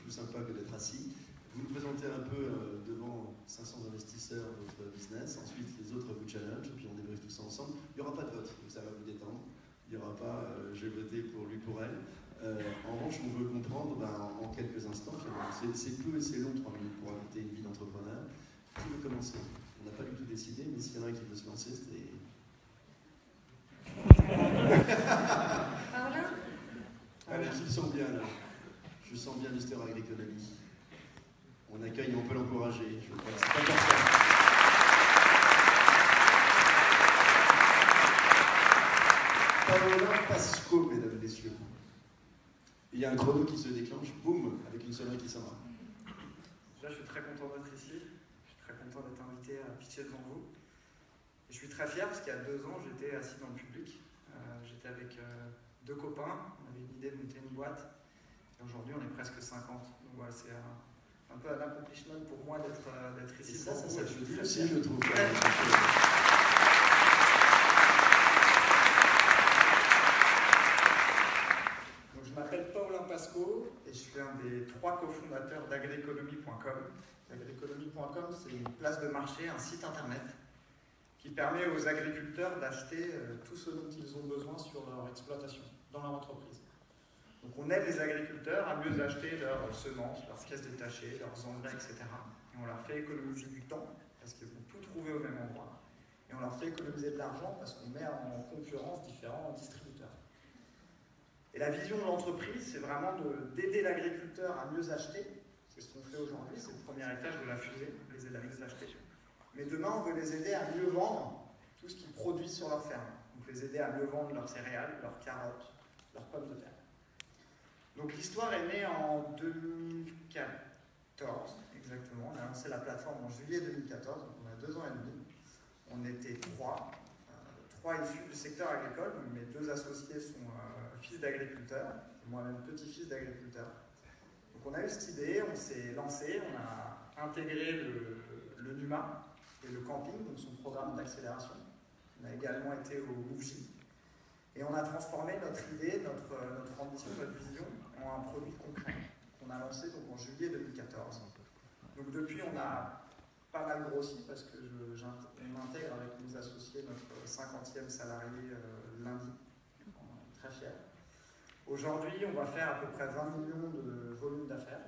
plus sympa que d'être assis. Vous nous présentez un peu devant 500 investisseurs votre business, ensuite les autres vous challenge, puis on débriefe tout ça ensemble. Il n'y aura pas de vote, donc ça va vous détendre. Il n'y aura pas j'ai voté pour lui, pour elle. En revanche, on veut comprendre en quelques instants, c'est peu et c'est long 3 minutes pour raconter une vie d'entrepreneur. Qui veut commencer? On n'a pas du tout décidé, mais s'il y en a un qui veut se lancer, c'est... Paola? accueil et on peut l'encourager. Je crois que c'est important. Paola Pasco, mesdames et messieurs. Il y a un chrono qui se déclenche, boum, avec une sonnerie qui s'en va. Déjà, je suis très content d'être ici. Je suis très content d'être invité à pitcher devant vous. Et je suis très fier parce qu'il y a 2 ans, j'étais assis dans le public. J'étais avec 2 copains. On avait une idée de monter une boîte. Et aujourd'hui, on est presque 50. Donc voilà, c'est un peu un accomplissement pour moi d'être ici. Et ça je je suis dis très aussi, fier. je trouve. Donc, je m'appelle Paulin Pasco et je suis un des 3 cofondateurs d'agriconomie.com. Agriconomie.com, c'est une place de marché, un site internet qui permet aux agriculteurs d'acheter tout ce dont ils ont besoin sur leur exploitation, dans leur entreprise. Donc on aide les agriculteurs à mieux acheter leurs semences, leurs pièces détachées, leurs engrais, etc. Et on leur fait économiser du temps, parce qu'ils vont tout trouver au même endroit. Et on leur fait économiser de l'argent, parce qu'on met en concurrence différents distributeurs. Et la vision de l'entreprise, c'est vraiment d'aider l'agriculteur à mieux acheter. C'est ce qu'on fait aujourd'hui, c'est le premier étage de la fusée, les aider à mieux acheter. Mais demain, on veut les aider à mieux vendre tout ce qu'ils produisent sur leur ferme. Donc les aider à mieux vendre leurs céréales, leurs carottes, leurs pommes de terre. Donc l'histoire est née en 2014, exactement. On a lancé la plateforme en juillet 2014, donc on a 2 ans et demi. On était 3 issus du secteur agricole. Donc mes 2 associés sont fils d'agriculteurs, moi-même petit-fils d'agriculteur. Donc on a eu cette idée, on s'est lancé, on a intégré le NUMA et le camping, donc son programme d'accélération. On a également été au MOVJ. Et on a transformé notre idée, notre ambition, notre vision en un produit concret qu'on a lancé donc en juillet 2014. Donc depuis, on a pas mal grossi parce que on intègre avec nos associés notre 50e salarié lundi. On est très fiers. Aujourd'hui, on va faire à peu près 20 millions de volume d'affaires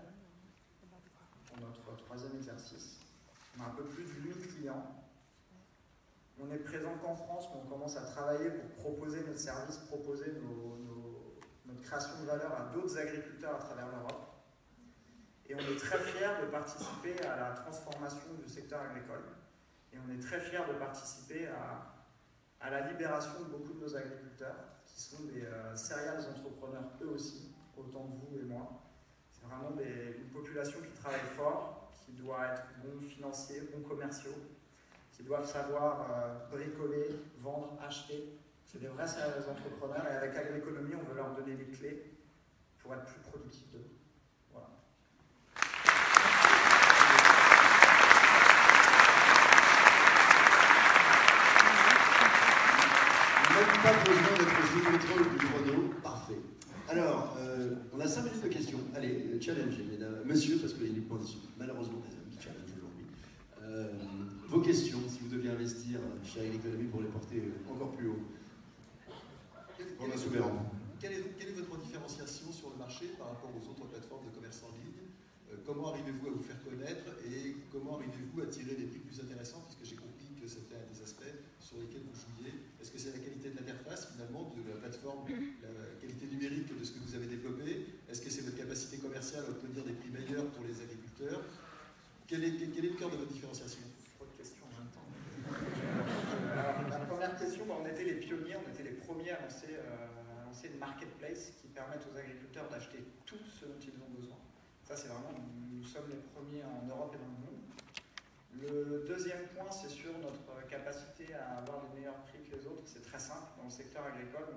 pour notre 3e exercice. On a un peu plus de 8000 clients. On est présent qu'en France, mais on commence à travailler pour proposer notre service, proposer notre création de valeur à d'autres agriculteurs à travers l'Europe. Et on est très fiers de participer à la transformation du secteur agricole. Et on est très fiers de participer à la libération de beaucoup de nos agriculteurs, qui sont des serial entrepreneurs eux aussi, autant que vous et moi. C'est vraiment une population qui travaille fort, qui doit être bon financier, bon commerciaux, qui doivent savoir bricoler, vendre, acheter. C'est des vrais serial entrepreneurs et avec Agriconomie, on veut leur donner les clés pour être plus productifs demain. Voilà. Même pas besoin d'être sous contrôle du chrono. Parfait. Alors, on a 5 minutes de questions. Allez, challenge, mesdames. Monsieur, parce qu'il y a uniquement malheureusement des hommes qui challenge aujourd'hui. Vos questions, si vous deviez investir chez Agriconomie pour les porter encore plus haut. On a souverain. Quelle est votre différenciation sur le marché par rapport aux autres plateformes de commerce en ligne? Comment arrivez-vous à vous faire connaître et comment arrivez-vous à tirer des prix plus intéressants, puisque j'ai compris que c'était un des aspects sur lesquels vous jouiez. Est-ce que c'est la qualité de l'interface finalement, de la plateforme, la qualité numérique de ce que vous avez développé? Est-ce que c'est votre capacité commerciale à obtenir des prix meilleurs pour les agriculteurs? Quel est le cœur de votre différenciation? Trop de questions en même temps. Alors, la première question, on était les pionniers, on était les premiers à lancer une marketplace qui permette aux agriculteurs d'acheter tout ce dont ils ont besoin. Ça, c'est vraiment, nous sommes les premiers en Europe et dans le monde. Le deuxième point, c'est sur notre capacité à avoir les meilleurs prix que les autres. C'est très simple. Dans le secteur agricole,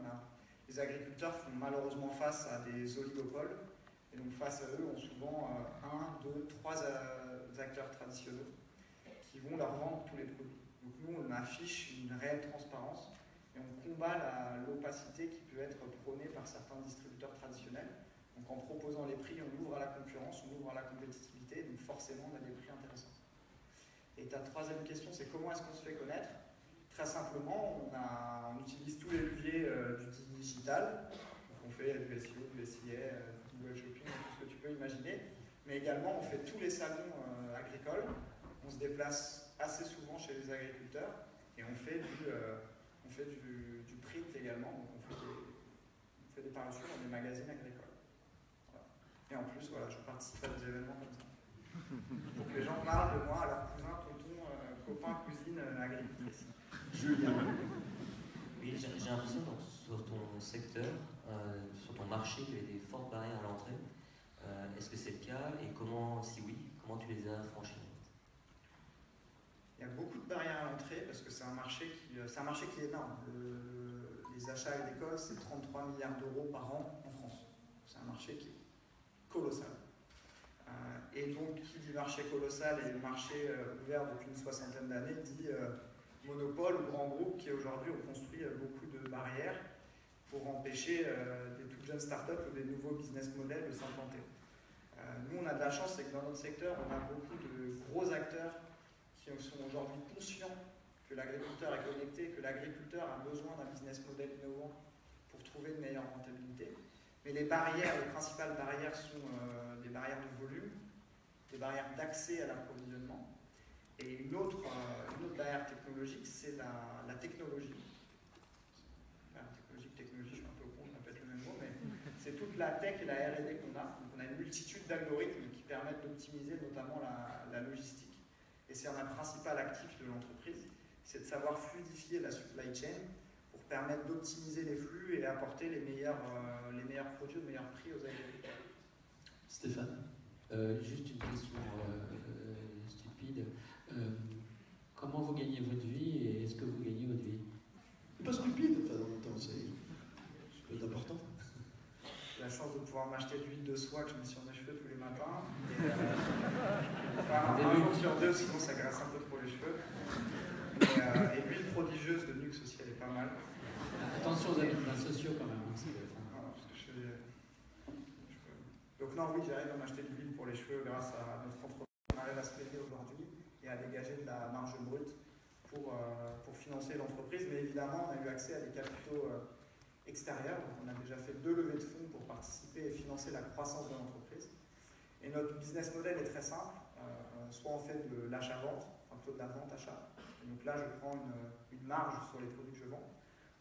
les agriculteurs font malheureusement face à des oligopoles. Et donc, face à eux, on a souvent 1, 2, 3 acteurs traditionnels qui vont leur vendre tous les produits. Donc, nous, on affiche une réelle transparence et on combat l'opacité qui peut être prônée par certains distributeurs traditionnels. Donc, en proposant les prix, on ouvre à la concurrence, on ouvre à la compétitivité, donc forcément, on a des prix intéressants. Et ta troisième question, c'est comment est-ce qu'on se fait connaître? Très simplement, on utilise tous les leviers du digital. Donc on fait du SEO, du SIA, du web shopping, tout ce que tu peux imaginer. Mais également, on fait tous les salons agricoles. On se déplace assez souvent chez les agriculteurs et on fait du print également. Donc on fait des parutions dans des magazines agricoles. Voilà. Et en plus, voilà, je participe à des événements comme ça. Pour que les gens parlent de moi à leurs cousins, tontons, copains, cousines, agricultrices. Julien. Oui, j'ai l'impression que sur ton secteur, sur ton marché, il y avait des fortes barrières à l'entrée. Est-ce que c'est le cas et comment, si oui, comment tu les as franchies? Il y a beaucoup de barrières à l'entrée parce que c'est un marché qui est énorme. Les achats agricoles, c'est 33 milliards d'euros par an en France. C'est un marché qui est colossal. Et donc, qui dit marché colossal et marché ouvert depuis une soixantaine d'années, dit monopole ou grand groupe qui aujourd'hui ont construit beaucoup de barrières pour empêcher des toutes jeunes startups ou des nouveaux business models de s'implanter. Nous, on a de la chance, c'est que dans notre secteur, on a beaucoup de gros acteurs qui sont aujourd'hui conscients que l'agriculteur est connecté, que l'agriculteur a besoin d'un business model innovant pour trouver une meilleure rentabilité. Mais les principales barrières sont des barrières de volume, des barrières d'accès à l'approvisionnement. Et une autre barrière technologique, c'est la technologie. Technologie, je suis un peu con, je répète le même mot, mais c'est toute la tech et la R&D qu'on a. Donc on a une multitude d'algorithmes qui permettent d'optimiser notamment la logistique. Et c'est un principal actif de l'entreprise, c'est de savoir fluidifier la supply chain pour permettre d'optimiser les flux et apporter les meilleurs produits au meilleur prix aux agriculteurs. Stéphane. Juste une question stupide. Comment vous gagnez votre vie et est-ce que vous gagnez votre vie? C'est pas stupide, enfin, en même temps, c'est important. J'ai la chance de pouvoir m'acheter de l'huile de soie que je mets sur mes cheveux tous les matins. Un jour sur deux, sinon ça graisse un peu trop les cheveux. Et l'huile prodigieuse de Nux aussi, elle est pas mal. Attention aux habitats sociaux quand même. Donc non, oui, j'arrive à m'acheter de l'huile pour les cheveux grâce à notre entreprise. On arrive à se payer aujourd'hui et à dégager de la marge brute pour financer l'entreprise. Mais évidemment, on a eu accès à des capitaux extérieurs. Donc on a déjà fait 2 levées de fonds pour participer et financer la croissance de l'entreprise. Et notre business model est très simple. Soit on fait de l'achat-vente, plutôt de la vente-achat. Donc là, je prends une marge sur les produits que je vends.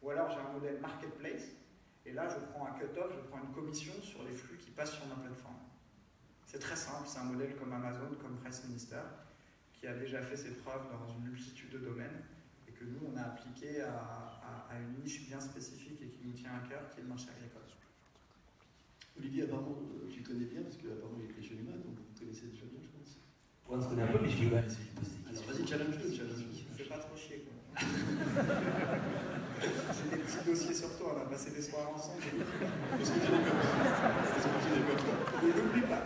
Ou alors j'ai un modèle marketplace. Et là, je prends un cut-off, je prends une commission sur les flux qui passent sur ma plateforme. C'est très simple, c'est un modèle comme Amazon, comme Price Minister, qui a déjà fait ses preuves dans une multitude de domaines et que nous, on a appliqué à une niche bien spécifique et qui nous tient à cœur, qui est le marché agricole. Olivier, apparemment, tu connais bien, parce qu'apparemment, il est chez Luma, donc vous connaissez déjà bien, je pense. On se connaît un peu, mais je vais quand même essayer de poser des Alors, questions. vas-y, challenge-le, challenge-le. Fais pas trop chier, quoi. J'ai des petits dossiers sur toi, on a passé des soirs ensemble. Parce que tu n'es comme toi. Et n'oublie pas.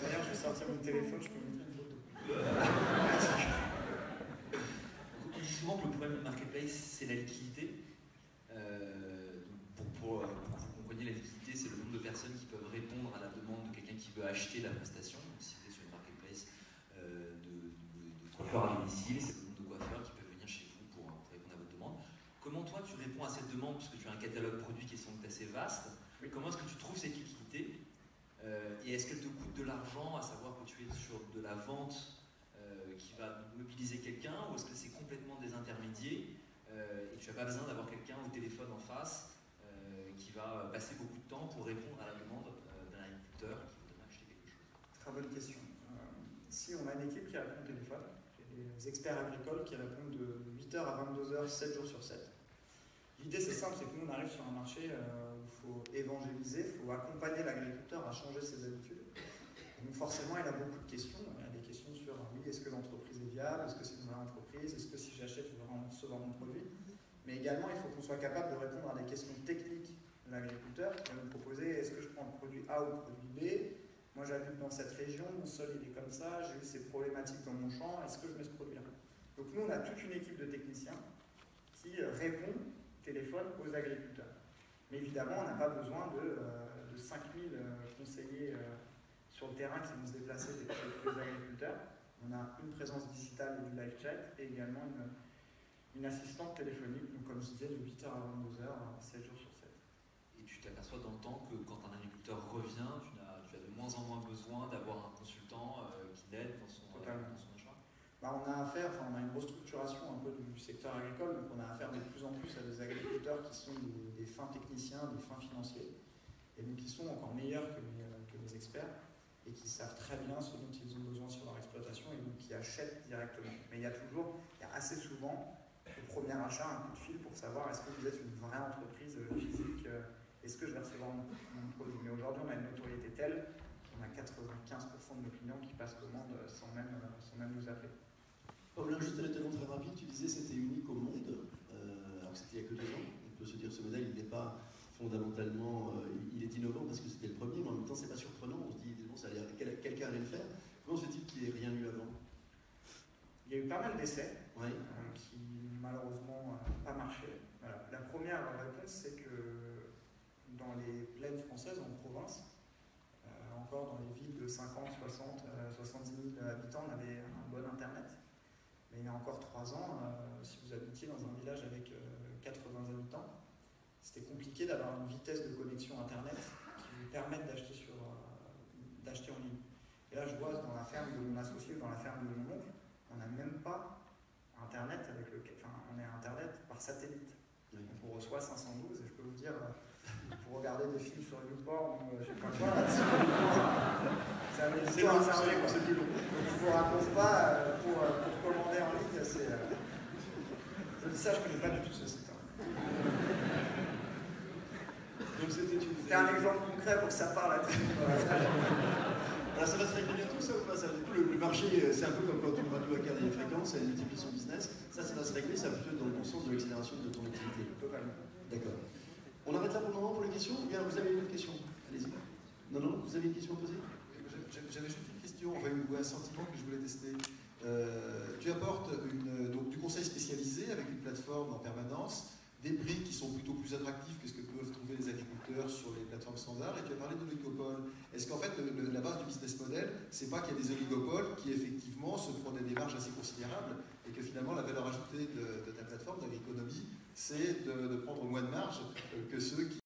D'ailleurs, je vais sortir mon téléphone, je peux montrer une photo. On dit souvent que le problème du marketplace, c'est la liquidité. Pour que vous compreniez, la liquidité, c'est le nombre de personnes qui peuvent répondre à la demande de quelqu'un qui veut acheter la prestation. Donc, si vous êtes sur une marketplace de coiffeurs à domicile, c'est le nombre de coiffeurs qui peuvent venir chez vous pour répondre à votre demande. Comment toi, tu réponds à cette demande, puisque tu as un catalogue produit qui est sans doute assez vaste? Comment est-ce que tu trouves cette liquidité? Et est-ce qu'elle te coûte de l'argent, à savoir que tu es sur de la vente qui va mobiliser quelqu'un, ou est-ce que c'est complètement des intermédiaires et tu n'as pas besoin d'avoir quelqu'un au téléphone en face qui va passer beaucoup de temps pour répondre à la demande d'un agriculteur qui voudrait acheter quelque chose? Très bonne question. Ici, on a une équipe qui répond au téléphone, des experts agricoles qui répondent de 8h à 22h, 7 jours sur 7. L'idée, c'est simple, c'est que nous, on arrive sur un marché où il faut évangéliser, il faut accompagner l'agriculteur à changer ses habitudes. Donc forcément, il a beaucoup de questions. Il y a des questions sur, oui, est-ce que l'entreprise est viable? Est-ce que c'est une vraie entreprise? Est-ce que si j'achète, je vais recevoir mon produit? Mais également, il faut qu'on soit capable de répondre à des questions techniques de l'agriculteur qui va nous proposer, est-ce que je prends le produit A ou le produit B? Moi, j'habite dans cette région, mon sol, il est comme ça, j'ai eu ces problématiques dans mon champ, est-ce que je mets ce produit-là? Donc nous, on a toute une équipe de techniciens qui répond téléphone aux agriculteurs. Mais évidemment, on n'a pas besoin de 5000 conseillers sur le terrain qui vont se déplacer chez tous les agriculteurs. On a une présence digitale et du live chat et également une assistante téléphonique, donc comme je disais, de 8h à 22h, 7 jours sur 7. Et tu t'aperçois dans le temps que quand un agriculteur revient, tu as de moins en moins besoin d'avoir un consultant qui l'aide dans son achat. On a une restructuration un peu du secteur agricole, donc on a affaire de plus en plus à des agriculteurs qui sont des fins techniciens, des fins financiers, et donc qui sont encore meilleurs que les experts. et qui savent très bien ce dont ils ont besoin sur leur exploitation et donc qui achètent directement. Mais il y a assez souvent, au premier achat, un coup de fil pour savoir est-ce que vous êtes une vraie entreprise physique, est-ce que je vais recevoir mon produit. Mais aujourd'hui, on a une notoriété telle qu'on a 95% de nos clients qui passent commande sans même nous appeler. Paulin, juste un élément très rapide, tu disais que c'était unique au monde, alors que c'était il y a que 2 ans. On peut se dire que ce modèle, il n'est pas fondamentalement, il est innovant parce que c'était le premier, mais en même temps, c'est pas surprenant. On se dit, bon, quelqu'un allait le faire. Comment se fait-il qu'il n'y ait rien eu avant? Il y a eu pas mal d'essais ouais. Qui malheureusement n'ont pas marché. Voilà. La première réponse, c'est que dans les plaines françaises, en province, encore dans les villes de 50, 60, 70 000 habitants, on avait un bon Internet. Mais il y a encore 3 ans, si vous habitiez dans un village avec 80 habitants, c'était compliqué d'avoir une vitesse de connexion Internet qui vous permette d'acheter en ligne. Et là, je vois dans la ferme de mon associé ou dans la ferme de mon oncle, on n'a même pas Internet on est Internet par satellite. Donc on reçoit 512 et je peux vous dire, pour regarder des films sur YouPorn ou je sais pas quoi, c'est un histoire à charger. Donc je ne vous raconte pas pour commander en ligne, c'est. Je dis ça, je ne connais pas du tout ce site. Donc c'était un exemple concret pour que ça parle à tout le monde. Alors ça va se régler bientôt, ça ou pas? Du coup, le marché, c'est un peu comme quand on radio à des fréquences, elle multiplie son business. Ça va se régler, ça va plutôt être dans le bon sens de l'accélération de ton activité. Totalement. D'accord. On arrête là pour le moment pour les questions ou bien vous avez une autre question? Allez-y. Non, vous avez une question à poser? J'avais juste une question, ou un sentiment que je voulais tester. Tu apportes du conseil spécialisé avec une plateforme en permanence, des prix qui sont plutôt plus attractifs que ce que peuvent trouver les agriculteurs sur les plateformes standards, et tu as parlé d'oligopoles. Est-ce qu'en fait, la base du business model, c'est pas qu'il y a des oligopoles qui effectivement se prennent des marges assez considérables, et que finalement la valeur ajoutée de ta plateforme, d'Agriconomie, c'est de prendre moins de marge que ceux qui